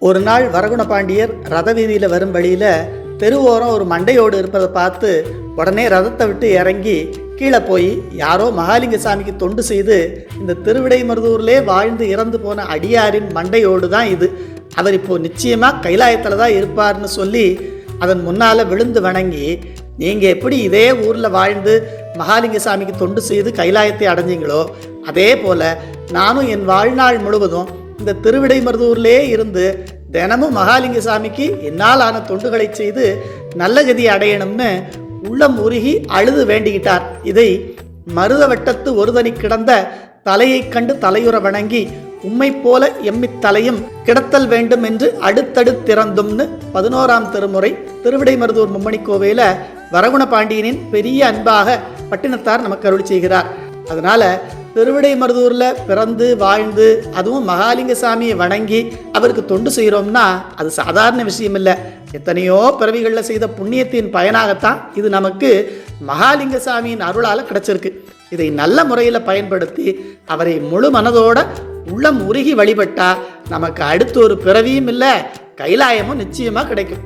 ஒரு நாள் வரகுண பாண்டியர் ரத வீதியில் வரும் வழியில் தெருவோரம் ஒரு மண்டையோடு இருப்பதை பார்த்து உடனே ரதத்தை விட்டு இறங்கி கீழே போய் யாரோ மகாலிங்க சாமிக்கு தொண்டு செய்து இந்த திருவிடைமருதூர்லே வாழ்ந்து இறந்து போன அடியாரின் மண்டையோடு தான் இது. அவர் இப்போது நிச்சயமாக கைலாயத்தில் தான் இருப்பார்னு சொல்லி அதன் முன்னால் விழுந்து வணங்கி, நீங்கள் எப்படி இதே ஊரில் வாழ்ந்து மகாலிங்க சாமிக்கு தொண்டு செய்து கைலாயத்தை அடைஞ்சிங்களோ அதே போல் நானும் என் வாழ்நாள் முழுவதும் இந்த திருவிடைமருதூர்லே இருந்து தினமும் மகாலிங்க சாமிக்கு என்னால் ஆன தொண்டுகளை செய்து நல்ல கதி அடையணும்னு உள்ளம் உருகி அழுது வேண்டிக்கிட்டார். இதை மருத வட்டத்து ஒருதனி கிடந்த தலையை கண்டு தலையுற வணங்கி உம்மை போல எம்மித் தலையும் கிடத்தல் வேண்டும் என்று அடுத்தடுத்திறந்தும்னு 11ஆம் திருமுறை திருவிடைமருதூர் மும்மணி கோவையில் வரகுண பாண்டியனின் பெரிய அன்பாக பட்டினத்தார் நமக்கு அருள் செய்கிறார். அதனால் திருவிடைமருதூரில் பிறந்து வாழ்ந்து அதுவும் மகாலிங்க சாமியை வணங்கி அவருக்கு தொண்டு செய்கிறோம்னா அது சாதாரண விஷயம் இல்லை. எத்தனையோ பிறவிகளில் செய்த புண்ணியத்தின் பயனாகத்தான் இது நமக்கு மகாலிங்க சாமியின் அருளால் கிடச்சிருக்கு. இதை நல்ல முறையில் பயன்படுத்தி அவரை முழு மனதோட உள்ளம் உருகி வழிபட்டா நமக்கு அடுத்து ஒரு பிறவியும் இல்லை, கைலாயமும் நிச்சயமாக கிடைக்கும்.